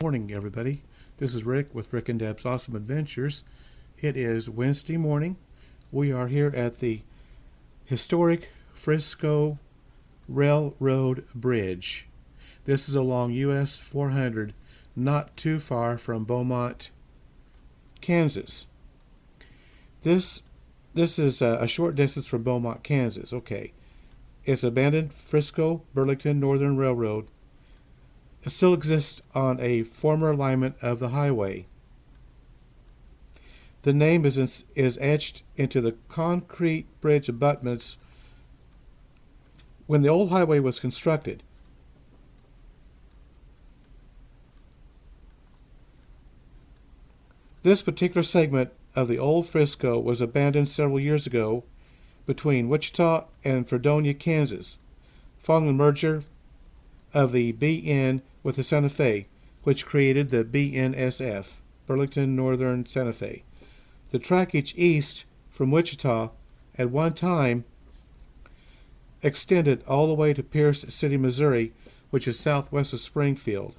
Morning, everybody. This is Rick with Rick and Deb's Awesome Adventures. It is Wednesday morning. We are here at the historic Frisco Railroad Bridge. This is along US 400, not too far from Beaumont, Kansas. This is a short distance from Beaumont, Kansas. Okay, it's abandoned Frisco Burlington Northern Railroad. It still exists on a former alignment of the highway. The name is etched into the concrete bridge abutments when the old highway was constructed. This particular segment of the old Frisco was abandoned several years ago between Wichita and Fredonia, Kansas, following the merger of the BN with the Santa Fe, which created the BNSF, Burlington Northern Santa Fe. The trackage east from Wichita at one time extended all the way to Pierce City, Missouri, which is southwest of Springfield.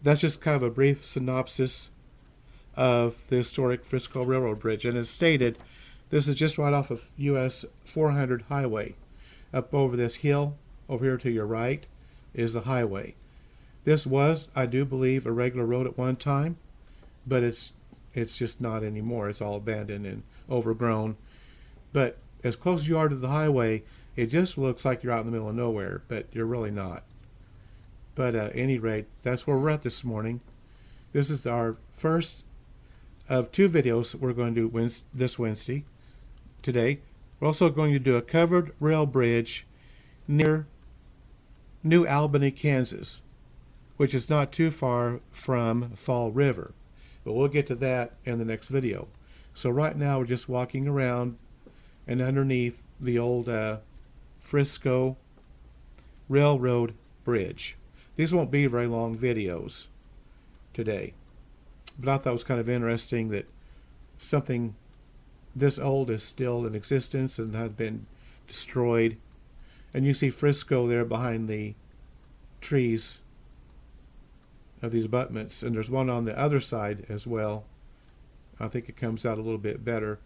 That's just kind of a brief synopsis of the historic Frisco Railroad Bridge. And as stated, this is just right off of US 400 highway. Up over this hill, over here to your right, is the highway. This was, I do believe, a regular road at one time, but it's just not anymore. It's all abandoned and overgrown. But as close as you are to the highway, it just looks like you're out in the middle of nowhere, but you're really not. But at any rate, that's where we're at this morning. This is our first of two videos that we're going to do this Wednesday, today. We're also going to do a covered rail bridge near New Albany, Kansas, which is not too far from Fall River. But we'll get to that in the next video. So right now we're just walking around and underneath the old Frisco Railroad Bridge. These won't be very long videos today, but I thought it was kind of interesting that something this old is still in existence and has been destroyed. And you see Frisco there behind the trees of these abutments, and there's one on the other side as well. I think it comes out a little bit better.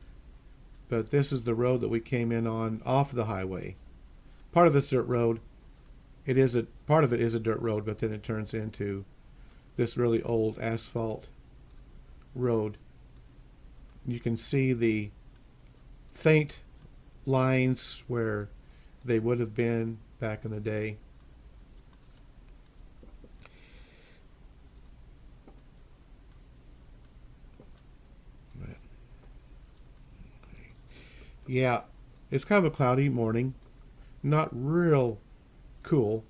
But this is the road that we came in on off the highway. Part of it's dirt road. Part of it is a dirt road, but then it turns into this really old asphalt road. You can see the faint lines where they would have been back in the day. Yeah, it's kind of a cloudy morning. Not real cool,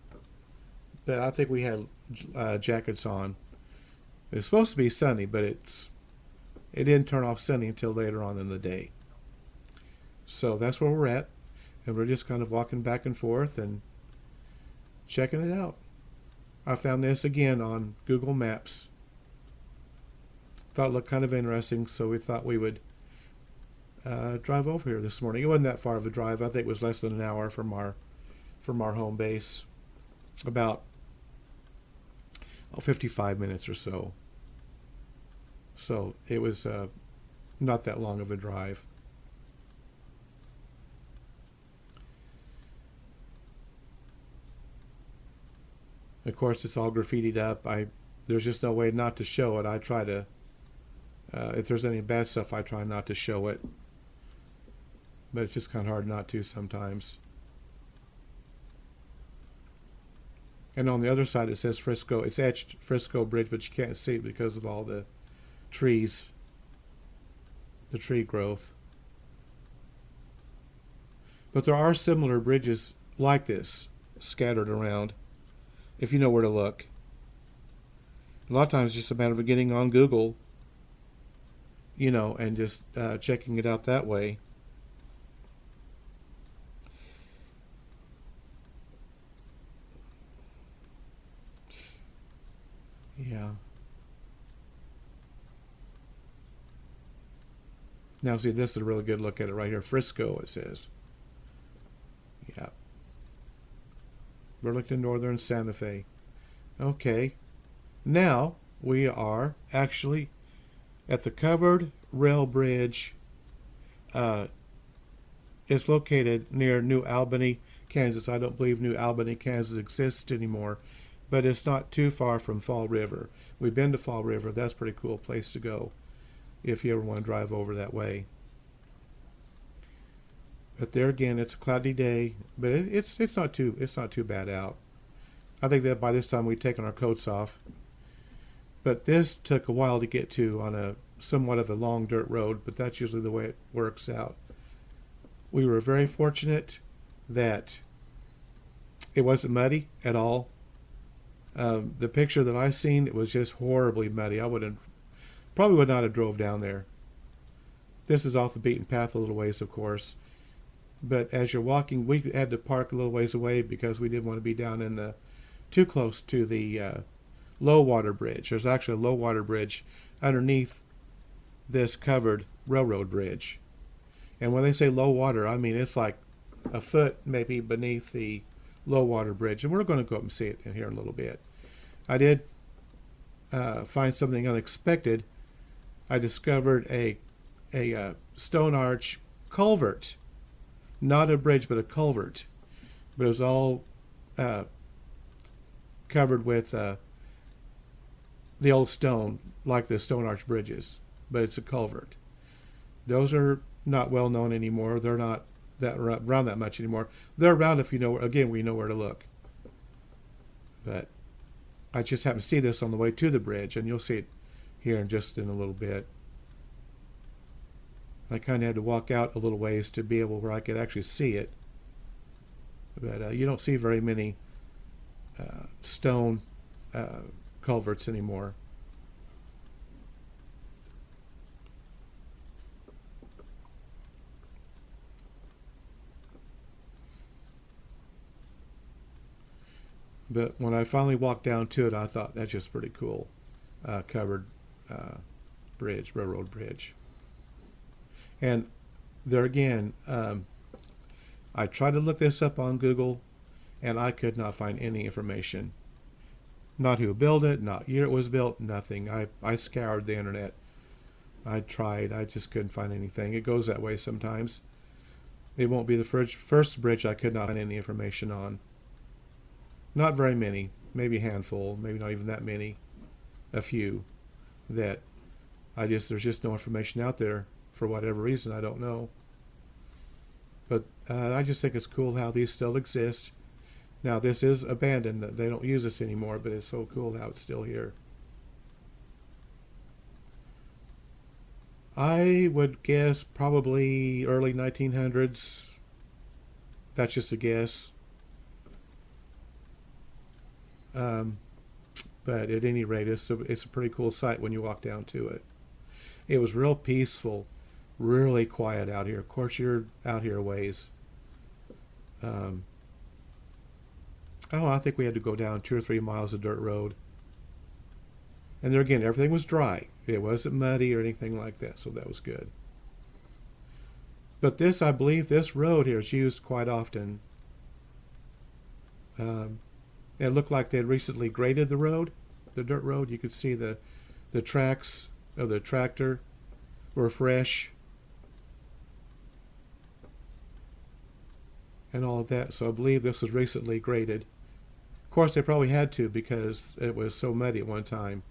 but I think we had jackets on. It's supposed to be sunny, but it didn't turn off sunny until later on in the day. So that's where we're at, and we're just kind of walking back and forth and checking it out. I found this again on Google Maps. Thought it looked kind of interesting, so we thought we would drive over here this morning. It wasn't that far of a drive. I think it was less than an hour from our home base. About 55 minutes or so. So it was not that long of a drive. Of course, it's all graffitied up. There's just no way not to show it. I try to, if there's any bad stuff, I try not to show it. But it's just kind of hard not to sometimes. And on the other side it says Frisco. It's etched Frisco Bridge, but you can't see it because of all the trees, the tree growth. But there are similar bridges like this scattered around, if you know where to look. A lot of times it's just a matter of getting on Google, and just checking it out that way. Yeah. Now see, this is a really good look at it right here. Frisco, it says. Yeah. Burlington Northern, Santa Fe. Okay, now we are actually at the covered rail bridge. Uh, it's located near New Albany, Kansas. I don't believe New Albany, Kansas exists anymore, but it's not too far from Fall River. We've been to Fall River. That's a pretty cool place to go if you ever want to drive over that way. But there again, it's a cloudy day, but it's not too bad out. I think that by this time we've taken our coats off. But this took a while to get to on a somewhat of a long dirt road, but that's usually the way it works out. We were very fortunate that it wasn't muddy at all. The picture that I seen, it was just horribly muddy. I probably would not have drove down there. This is off the beaten path a little ways, of course. But as you're walking, we had to park a little ways away because we didn't want to be down in the too close to the low water bridge. There's actually a low water bridge underneath this covered railroad bridge. And when they say low water, I mean it's like a foot maybe beneath the low water bridge. And we're going to go up and see it in here in a little bit. I did find something unexpected. I discovered a stone arch culvert. Not a bridge, but a culvert. But it was all covered with the old stone, like the stone arch bridges. But it's a culvert. Those are not well known anymore. They're not that around that much anymore. They're around if you know. Again, we know where to look. But I just happened to see this on the way to the bridge, and you'll see it here in a little bit. I kind of had to walk out a little ways to be able where I could actually see it. But you don't see very many stone culverts anymore. But when I finally walked down to it, I thought that's just pretty cool. Covered bridge, railroad bridge. And there again, I tried to look this up on Google, and I could not find any information. Not who built it, not year it was built, nothing. I scoured the internet. I tried. I just couldn't find anything. It goes that way sometimes. It won't be the first bridge I could not find any information on. Not very many. Maybe a handful. Maybe not even that many. A few. That there's just no information out there. For whatever reason, I don't know. But I just think it's cool how these still exist. Now, this is abandoned. They don't use this anymore, but it's so cool how it's still here. I would guess probably early 1900s. That's just a guess. But at any rate, it's a pretty cool sight when you walk down to it. It was real peaceful. Really quiet out here. Of course, you're out here a ways. I think we had to go down 2 or 3 miles of dirt road. And there again, everything was dry. It wasn't muddy or anything like that, so that was good. But I believe this road here is used quite often. It looked like they had recently graded the road, the dirt road. You could see the tracks of the tractor were fresh. And all of that. So I believe this was recently graded. Of course, they probably had to because it was so muddy at one time.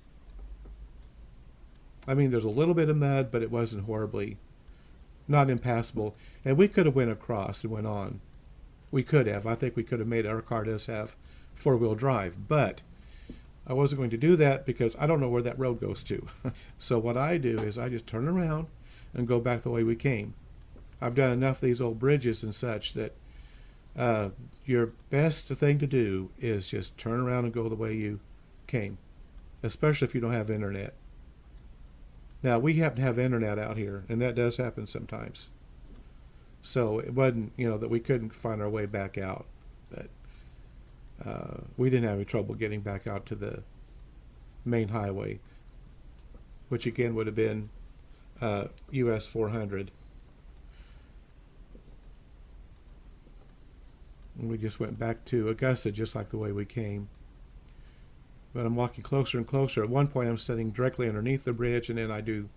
I mean, there's a little bit of mud, but it wasn't horribly, not impassable. And we could have went across and went on. We could have. I think we could have made our car does have 4-wheel drive. But I wasn't going to do that because I don't know where that road goes to. So what I do is I just turn around and go back the way we came. I've done enough of these old bridges and such that your best thing to do is just turn around and go the way you came, especially if you don't have internet. Now, we happen to have internet out here, and that does happen sometimes. So it wasn't, that we couldn't find our way back out. But we didn't have any trouble getting back out to the main highway, which again would have been US 400. And we just went back to Augusta just like the way we came. But I'm walking closer and closer. At one point I'm standing directly underneath the bridge, and then I do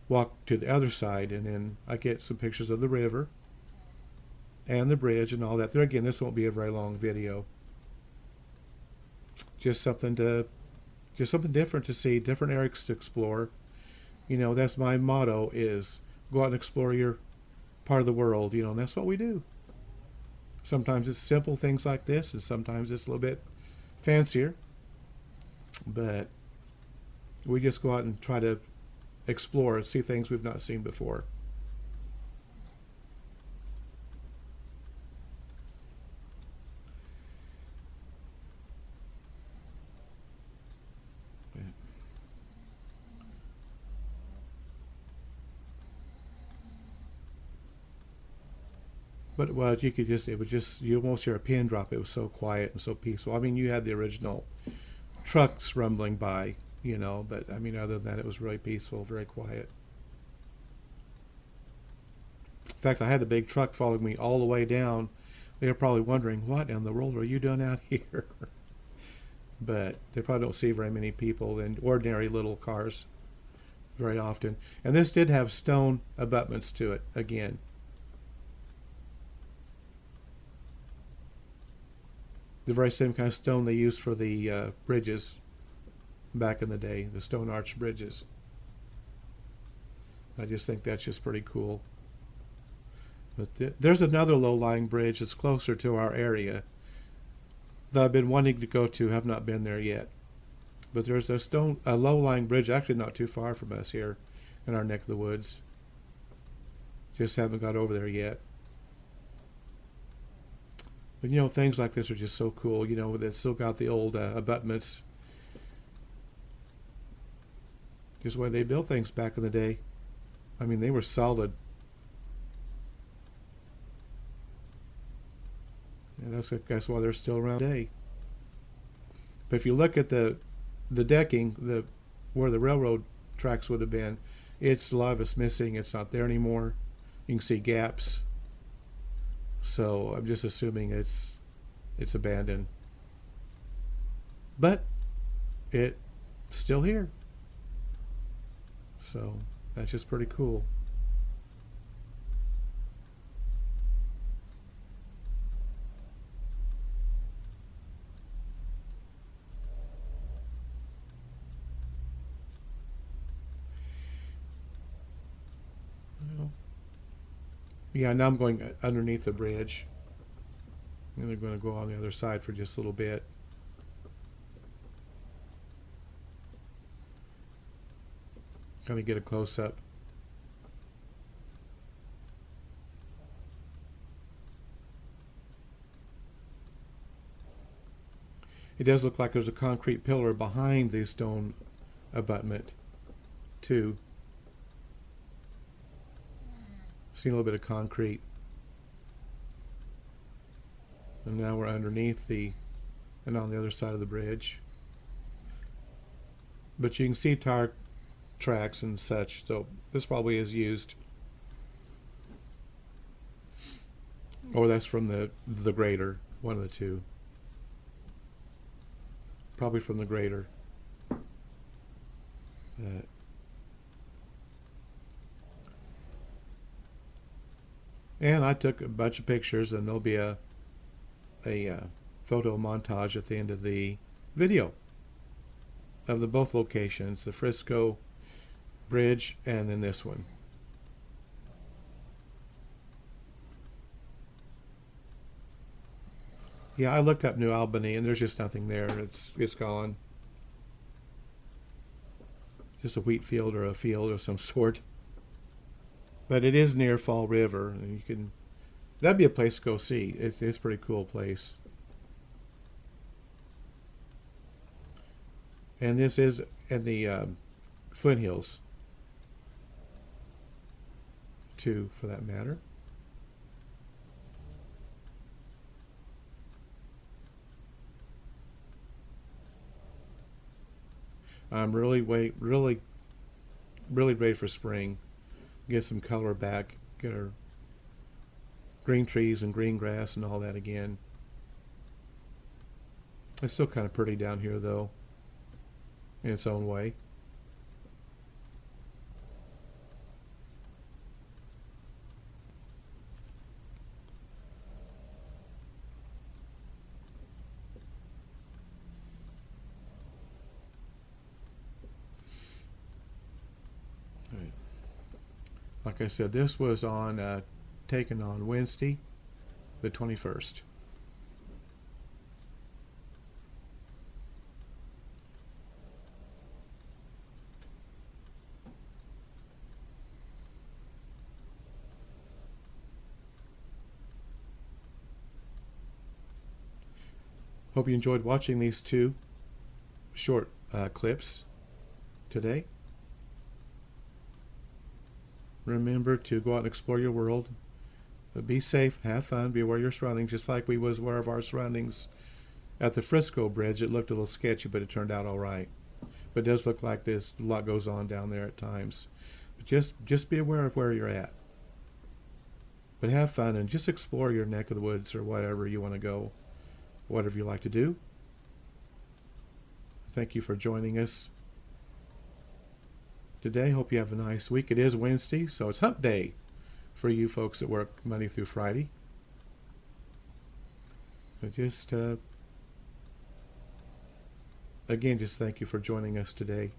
walk to the other side, and then I get some pictures of the river and the bridge and all that. There again, this won't be a very long video. Just something different to see, different areas to explore. You know, that's my motto, is go out and explore your part of the world, you know, and that's what we do. Sometimes it's simple things like this, and sometimes it's a little bit fancier. But we just go out and try to explore and see things we've not seen before. But well, it was just, you almost hear a pin drop. It was so quiet and so peaceful. I mean, you had the original trucks rumbling by, you know, but I mean, other than that, it was really peaceful, very quiet. In fact, I had a big truck following me all the way down. They were probably wondering, what in the world are you doing out here? But they probably don't see very many people in ordinary little cars very often. And this did have stone abutments to it again. The very same kind of stone they used for the bridges back in the day, the stone arch bridges. I just think that's just pretty cool. But there's another low-lying bridge that's closer to our area that I've been wanting to go to, have not been there yet. But there's a low-lying bridge actually not too far from us here in our neck of the woods. Just haven't got over there yet. But you know, things like this are just so cool. You know, they've still got the old abutments. Just the way they built things back in the day. I mean, they were solid. And that's why they're still around today. But if you look at the decking, where the railroad tracks would have been, it's a lot of it's missing. It's not there anymore. You can see gaps. So I'm just assuming it's abandoned. But it's still here. So that's just pretty cool. Yeah, now I'm going underneath the bridge. And they're going to go on the other side for just a little bit. Kind of get a close-up. It does look like there's a concrete pillar behind the stone abutment, too. See a little bit of concrete. And now we're underneath and on the other side of the bridge. But you can see tire tracks and such, so this probably is used. Or that's from the grader, one of the two. Probably from the grader. And I took a bunch of pictures, and there'll be a photo montage at the end of the video of both locations, the Frisco Bridge and then this one. Yeah, I looked up New Albany, and there's just nothing there. It's gone. Just a wheat field or a field of some sort. But it is near Fall River, and that'd be a place to go see. It's a pretty cool place. And this is in the Flint Hills, too, for that matter. I'm really ready for spring. Get some color back, get our green trees and green grass and all that again. It's still kind of pretty down here, though, in its own way. Right. Like I said, this was on taken on Wednesday, the 21st. Hope you enjoyed watching these two short clips today. Remember to go out and explore your world. But be safe, have fun, be aware of your surroundings, just like we was aware of our surroundings at the Frisco Bridge. It looked a little sketchy, but it turned out all right. But it does look like there's a lot goes on down there at times. But just be aware of where you're at. But have fun and just explore your neck of the woods or whatever you want to go, whatever you like to do. Thank you for joining us today. Hope you have a nice week. It is Wednesday, so it's hump day for you folks that work Monday through Friday. So just again, just thank you for joining us today.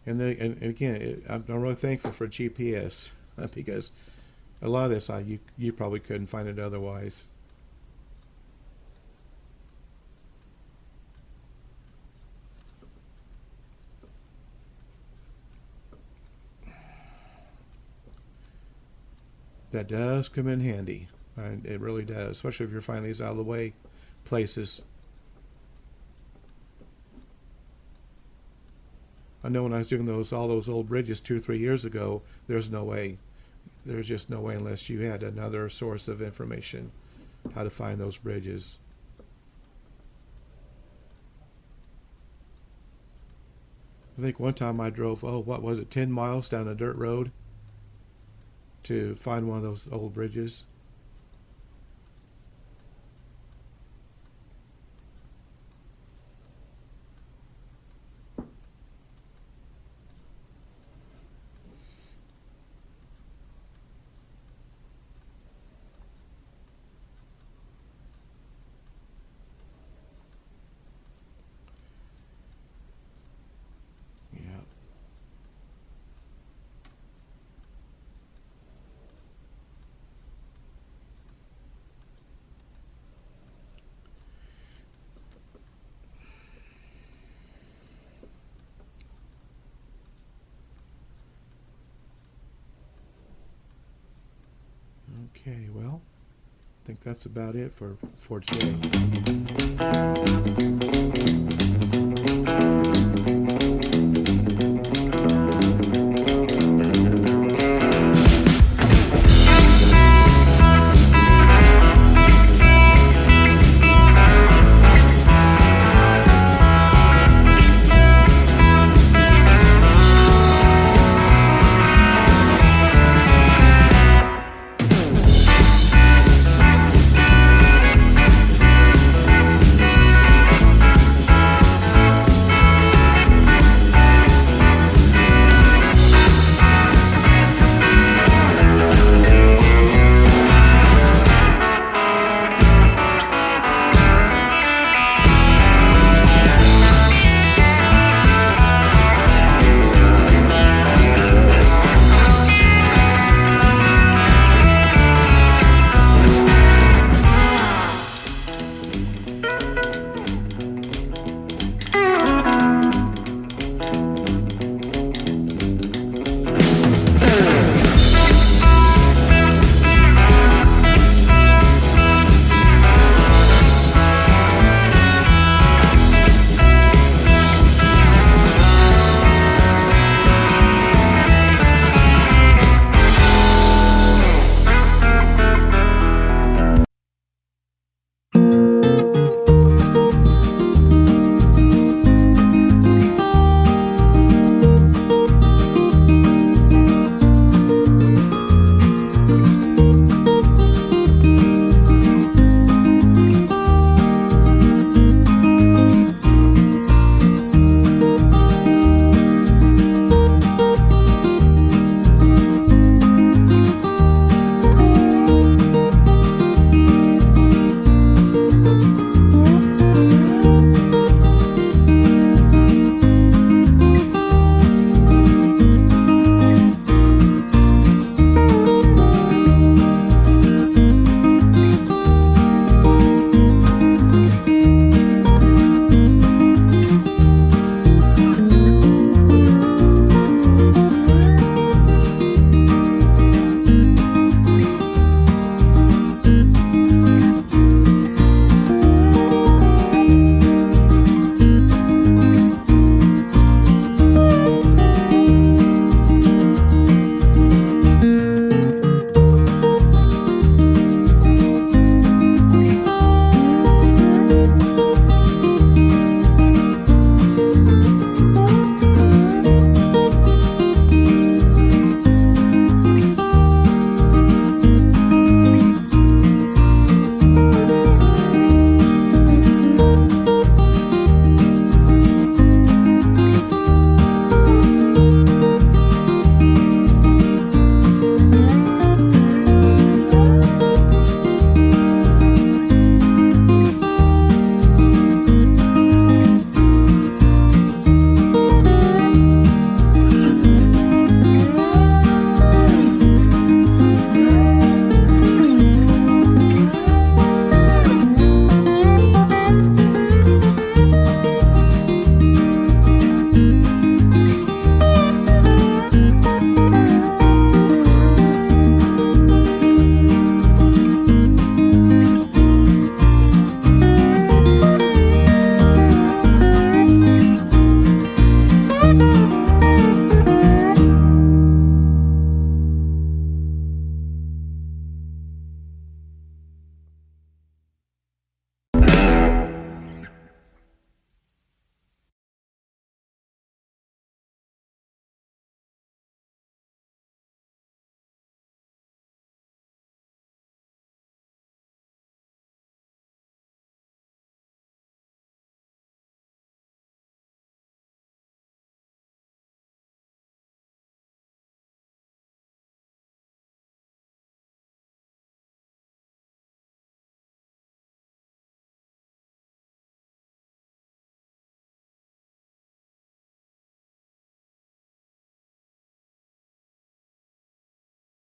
And again, I'm really thankful for GPS because a lot of this you probably couldn't find it otherwise. That does come in handy. It really does, especially if you're finding these out of the way places. I know when I was doing all those old bridges 2 or 3 years ago, there's no way. There's just no way unless you had another source of information how to find those bridges. I think one time I drove, 10 miles down a dirt road to find one of those old bridges. Yeah. Okay, well, I think that's about it for today.